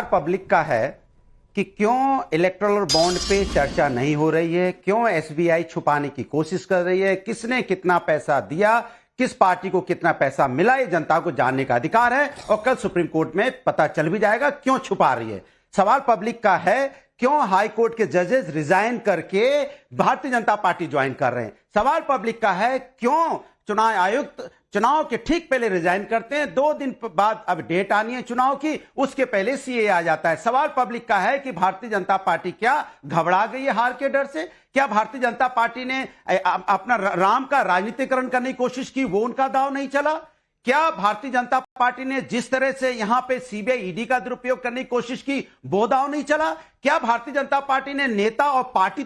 Public का है कि क्यों इलेक्टोरल बॉन्ड पे चर्चा नहीं हो रही है, क्यों एसबीआई छुपाने की कोशिश कर रही है, किसने कितना पैसा दिया, किस पार्टी को कितना पैसा मिला, ये जनता को जानने का अधिकार है और कल सुप्रीम कोर्ट में पता चल भी जाएगा क्यों छुपा रही है। सवाल पब्लिक का है क्यों हाई कोर्ट के जजेस रिजाइन करके भारतीय जनता पार्टी ज्वाइन कर रहे हैं। सवाल पब्लिक का है क्यों चुनाव आयुक्त चुनाव के ठीक पहले रिजाइन करते हैं, 2 दिन बाद अब डेट आनी है चुनाव की, उसके पहले सीए आ जाता है। सवाल पब्लिक का है कि भारतीय जनता पार्टी क्या घबरा गई है हार के डर से? क्या भारतीय जनता पार्टी ने अपना राम का राजनीतिकरण करने की कोशिश की, वो उनका दांव नहीं चला? क्या भारतीय जनता पार्टी ने जिस तरह से यहां पे सीबीआई ईडी का दुरुपयोग करने की कोशिश की, वो दांव नहीं चला? क्या भारतीय जनता पार्टी ने नेता और पार्टी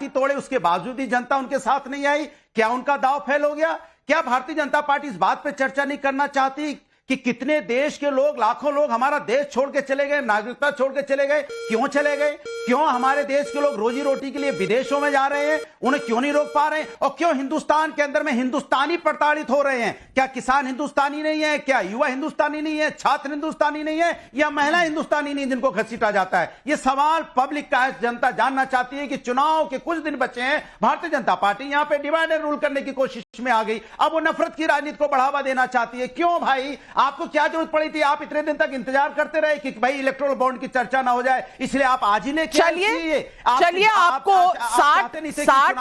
तोड़े उसके बावजूद ही जनता उनके साथ नहीं आई? क्या उनका दांव फेल हो गया? क्या भारतीय जनता पार्टी इस बात पे चर्चा नहीं करना चाहती कि कितने देश के लोग, लाखों लोग हमारा देश छोड़ के चले गए, नागरिकता छोड़ के चले गए? क्यों चले गए? क्यों हमारे देश के लोग रोजी रोटी के लिए विदेशों में जा रहे हैं? उन्हें क्यों नहीं रोक पा रहे हैं? और क्यों हिंदुस्तान के अंदर में हिंदुस्तानी प्रताड़ित हो रहे हैं? क्या किसान हिंदुस्तानी नहीं है? क्या युवा हिंदुस्तानी नहीं है? छात्र हिंदुस्तानी नहीं है? या महिला हिंदुस्तानी नहीं जिनको घसीटा जाता है? ये सवाल पब्लिक का है। जनता जानना चाहती है कि चुनाव के कुछ दिन बचे हैं, भारतीय जनता पार्टी यहां पर डिवाइड एंड रूल करने की कोशिश में आ गई। अब वो नफरत की राजनीति को बढ़ावा देना चाहती है। क्यों भाई? आपको क्या जरूरत पड़ी थी? आप इतने दिन तक इंतजार करते रहे कि भाई इलेक्टोरल बॉन्ड की चर्चा ना हो जाए, इसलिए आप आज ही लेके चलिए आपको 60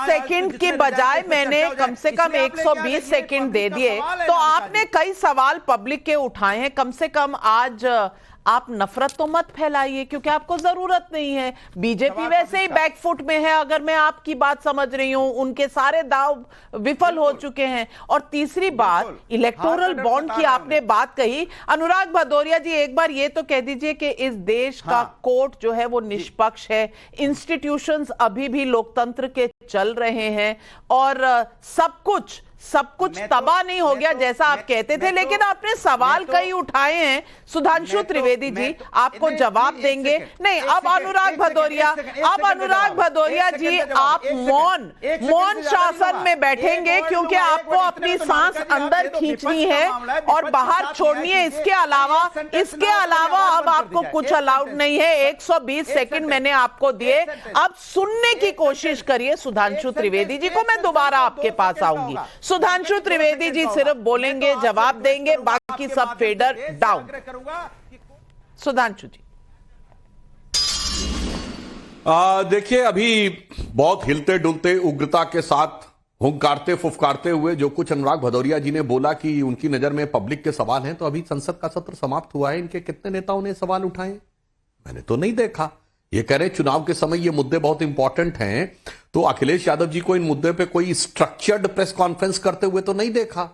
सेकंड की बजाय मैंने कम से कम 120 सेकंड दे दिए, तो आपने कई सवाल पब्लिक के उठाए हैं। कम से कम आज आप नफरत तो मत फैलाइए, क्योंकि आपको जरूरत नहीं है। बीजेपी वैसे ही बैकफुट में है, अगर मैं आपकी बात समझ रही हूं, उनके सारे दाव विफल हो चुके हैं। और तीसरी बात, इलेक्टोरल बॉन्ड की आपने बात कही। अनुराग भदौरिया जी, एक बार ये तो कह दीजिए कि इस देश का कोर्ट जो है वो निष्पक्ष है, इंस्टीट्यूशंस अभी भी लोकतंत्र के चल रहे हैं और सब कुछ तबाह नहीं हो गया जैसा आप कहते थे, लेकिन आपने सवाल कई उठाए हैं। सुधांशु त्रिवेदी जी आपको जवाब देंगे। नहीं, अब अनुराग भदौरिया जी आप मौन शासन में बैठेंगे, क्योंकि आपको अपनी सांस अंदर खींचनी है और बाहर छोड़नी है। इसके अलावा अब आपको कुछ अलाउड नहीं है। 120 सेकंड मैंने आपको दिए, अब सुनने की कोशिश करिए सुधांशु त्रिवेदी जी को। मैं दोबारा आपके पास आऊंगी। सुधांशु त्रिवेदी जी सिर्फ बोलेंगे, जवाब देंगे, बाकी सब फेडर डाउन। सुधांशु जी देखिए, अभी बहुत हिलते डुलते उग्रता के साथ हुंकारते फुफकारते हुए जो कुछ अनुराग भदौरिया जी ने बोला कि उनकी नजर में पब्लिक के सवाल हैं, तो अभी संसद का सत्र समाप्त हुआ है, इनके कितने नेताओं ने सवाल उठाए? मैंने तो नहीं देखा। ये कह रहे चुनाव के समय ये मुद्दे बहुत इंपॉर्टेंट हैं, तो अखिलेश यादव जी को इन मुद्दे पे कोई स्ट्रक्चर्ड प्रेस कॉन्फ्रेंस करते हुए तो नहीं देखा,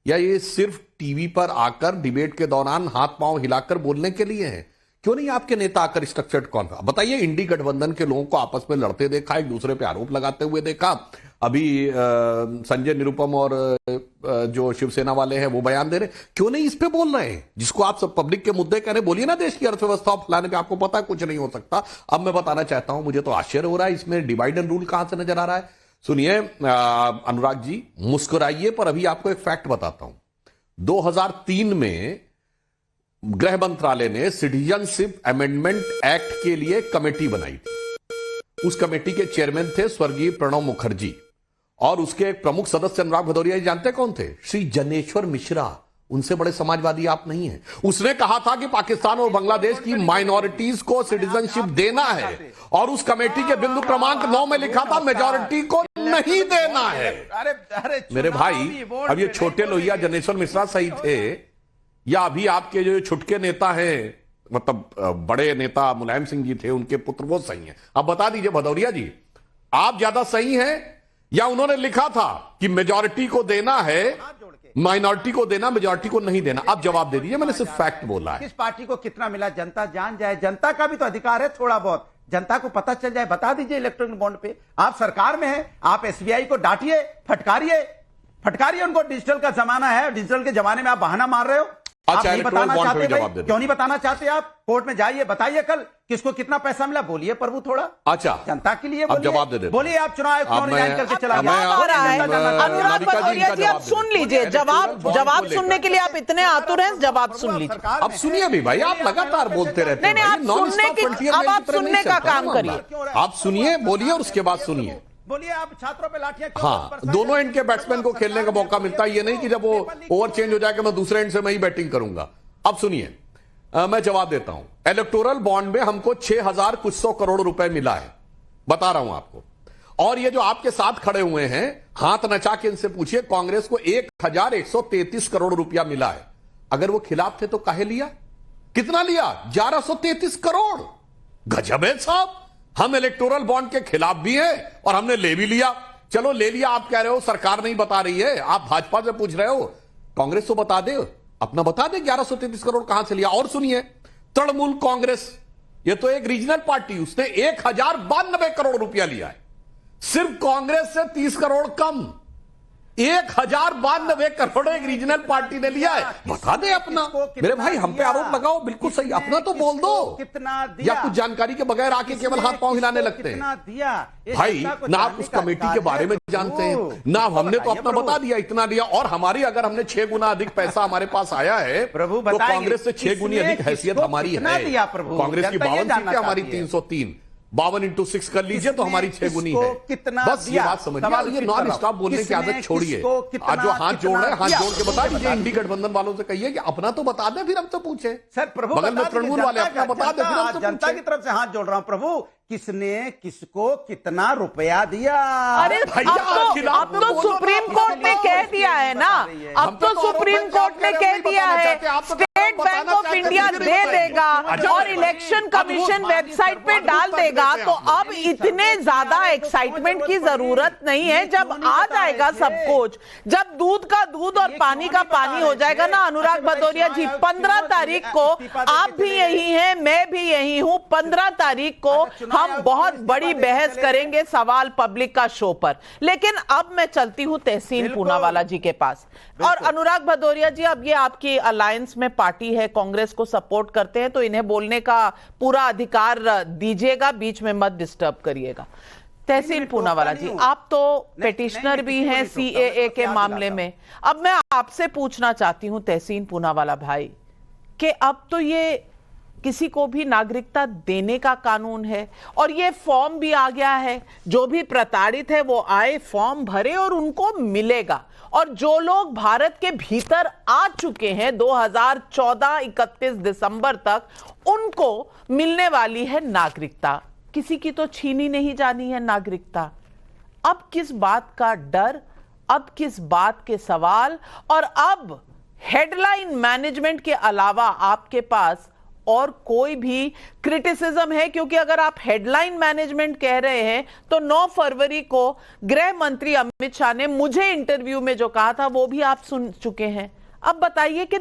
या ये सिर्फ टीवी पर आकर डिबेट के दौरान हाथ पांव हिलाकर बोलने के लिए है? क्यों नहीं आपके नेता आकर स्ट्रक्चर्ड कॉन्फ्रेंस? बताइए, इंडी गठबंधन के लोगों को आपस में लड़ते देखा, एक दूसरे पे आरोप लगाते हुए देखा। अभी संजय निरुपम और जो शिवसेना वाले हैं वो बयान दे रहे, क्यों नहीं इस पे बोल रहे हैं? जिसको आप सब पब्लिक के मुद्दे कह रहे, बोलिए ना देश की अर्थव्यवस्था फैलाने पे। आपको पता है कुछ नहीं हो सकता। अब मैं बताना चाहता हूं, मुझे तो आश्चर्य हो रहा है, इसमें डिवाइड एंड रूल कहां से नजर आ रहा है। सुनिए अनुराग जी, मुस्कुराइए, पर अभी आपको एक फैक्ट बताता हूं। 2003 में गृह मंत्रालय ने सिटीजनशिप अमेंडमेंट एक्ट के लिए कमेटी बनाई थी। उस कमेटी के चेयरमैन थे स्वर्गीय प्रणब मुखर्जी, और उसके एक प्रमुख सदस्य अनुराग भदौरिया जी जानते कौन थे? श्री जनेश्वर मिश्रा। उनसे बड़े समाजवादी आप नहीं हैं। उसने कहा था कि पाकिस्तान और बांग्लादेश की माइनॉरिटीज को सिटीजनशिप देना है, और उस कमेटी के बिंदु क्रमांक 9 में लिखा था मेजॉरिटी को नहीं देना है। अरे मेरे भाई, अब ये छोटे लोहिया जनेश्वर मिश्रा सही थे, या अभी आपके जो छुटके नेता हैं, मतलब बड़े नेता मुलायम सिंह जी थे, उनके पुत्र, वो सही हैं? अब बता दीजिए भदौरिया जी, आप ज्यादा सही हैं, या उन्होंने लिखा था कि मेजॉरिटी को देना है, माइनॉरिटी को देना, मेजॉरिटी को नहीं देना? आप जवाब दे दीजिए, मैंने सिर्फ फैक्ट बोला है। किस पार्टी को कितना मिला जनता जान जाए। जनता का भी तो अधिकार है थोड़ा बहुत, जनता को पता चल जाए। बता दीजिए इलेक्ट्रॉनिक बॉन्ड पे। आप सरकार में हैं, आप एसबीआई को डांटिए, फटकारिए उनको। डिजिटल का जमाना है, डिजिटल के जमाने में आप बहाना मार रहे हो। अच्छा, नहीं बताना चाहते भाई? क्यों नहीं बताना चाहते आप? कोर्ट में जाइए, बताइए कल किसको कितना पैसा मिला, बोलिए प्रभु थोड़ा। अच्छा, जनता के लिए अब जवाब दे देते। बोलिए आप चुनाव आयोग क्यों रिजाइन करके चला गया? अनुराग भदौरिया जी, आप सुन लीजिए जवाब सुनने के लिए आप इतने आतुर हैं, जवाब सुन लीजिए। अब सुनिए भी भाई, आप लगातार बोलते रहते हैं। नहीं, अब आप सुनने का काम करिए। आप सुनिए, बोलिए और उसके बाद सुनिए। बोलिए आप छात्रों पे लाठियां क्यों हाँ, बरसाते दोनों हैं? एंड के बैट्समैन को खेलने का मौका मिलता है, ये नहीं कि जब वो ओवर चेंज हो जाएगा मैं दूसरे एंड से मैं ही बैटिंग करूंगा। अब सुनिए, मैं जवाब देता हूं। इलेक्टोरल बॉन्ड में हमको 6,000 कुछ सौ करोड़ रुपए मिला है, बता रहा हूं आपको। और ये जो आपके साथ खड़े हुए हैं, हाथ नचा के इनसे पूछिए, कांग्रेस को 1,133 करोड़ रुपया मिला है। अगर वो खिलाफ थे तो काहे लिया? कितना लिया? 1,133 करोड़। गजब है साहब। हम इलेक्टोरल बॉन्ड के खिलाफ भी हैं और हमने ले भी लिया। चलो ले लिया, आप कह रहे हो सरकार नहीं बता रही है, आप भाजपा से पूछ रहे हो, कांग्रेस तो बता दे, अपना बता दे 1133 करोड़ कहां से लिया। और सुनिए, तृणमूल कांग्रेस, ये तो एक रीजनल पार्टी, उसने 1,092 करोड़ रुपया लिया है। सिर्फ कांग्रेस से 30 करोड़ कम, 1,092 करोड़ एक रीजनल पार्टी ने लिया है। बता दे अपना। मेरे भाई हम पे आरोप लगाओ, बिल्कुल सही, अपना तो बोल दो। कितना दिया? या कुछ जानकारी के बगैर आके केवल हाथ पांव हिलाने लगते हैं। कितना दिया? भाई ना आप उस कमेटी के बारे में जानते हैं, ना हमने तो अपना बता दिया इतना दिया। और हमारी अगर हमने 6 गुना अधिक पैसा हमारे पास आया है प्रभु, तो कांग्रेस से 6 गुनी अधिक हैसियत हमारी है। कांग्रेस की 52 सीटें, हमारी 303, 52 into 6 कर लीजिए तो हमारी 6 गुनी है। कितना बस ये बात समझिए। ये नॉन स्टॉप बोलने की आदत छोड़िए। आज जो हाथ जोड़ रहे हैं, हाथ जोड़ के बता दीजिए। इंडी गठबंधन वालों से कहिए कि अपना तो बता दे, फिर हम तो पूछे। सर प्रभु, बगल में तृणमूल वाले अपना बता दे, फिर हम तो जनता की तरफ से हाथ जोड़ रहा हूं। प्रभु, किसने किसको कितना रुपया दिया? अरे अब तो सुप्रीम कोर्ट ने कह दिया है ना, अब तो सुप्रीम कोर्ट ने कह दिया है, स्टेट बैंक ऑफ इंडिया दे देगा और इलेक्शन कमीशन वेबसाइट पे डाल देगा। तो अब इतने ज्यादा एक्साइटमेंट की जरूरत नहीं है। जब आ जाएगा सब कुछ, जब दूध का दूध और पानी का पानी हो जाएगा ना अनुराग भदौरिया जी, 15 तारीख को आप भी यही हैं, मैं भी यही हूं, 15 तारीख को हम बहुत बड़ी बहस करेंगे सवाल पब्लिक का शो पर। लेकिन अब मैं चलती हूं तहसीन पूनावाला जी के पास। और अनुराग भदौरिया जी, अब ये आपकी अलायंस में पार्टी है, कांग्रेस को सपोर्ट करते हैं, तो इन्हें बोलने का पूरा अधिकार दीजिएगा, बीच में मत डिस्टर्ब करिएगा। तहसीन पूनावाला जी, आप तो पेटिशनर भी हैं सीएए के मामले में। अब मैं आपसे पूछना चाहती हूं तहसीन पूनावाला भाई, कि अब तो ये किसी को भी नागरिकता देने का कानून है और ये फॉर्म भी आ गया है। जो भी प्रताड़ित है वो आए, फॉर्म भरे और उनको मिलेगा। और जो लोग भारत के भीतर आ चुके हैं 2014 31 दिसंबर तक, उनको मिलने वाली है नागरिकता। किसी की तो छीनी नहीं जानी है नागरिकता। अब किस बात का डर, अब किस बात के सवाल, और अब हेडलाइन मैनेजमेंट के अलावा आपके पास और कोई भी क्रिटिसिज्म है? क्योंकि अगर आप हेडलाइन मैनेजमेंट कह रहे हैं तो 9 फरवरी को गृह मंत्री अमित शाह ने मुझे इंटरव्यू में जो कहा था वो भी आप सुन चुके हैं। अब बताइए कि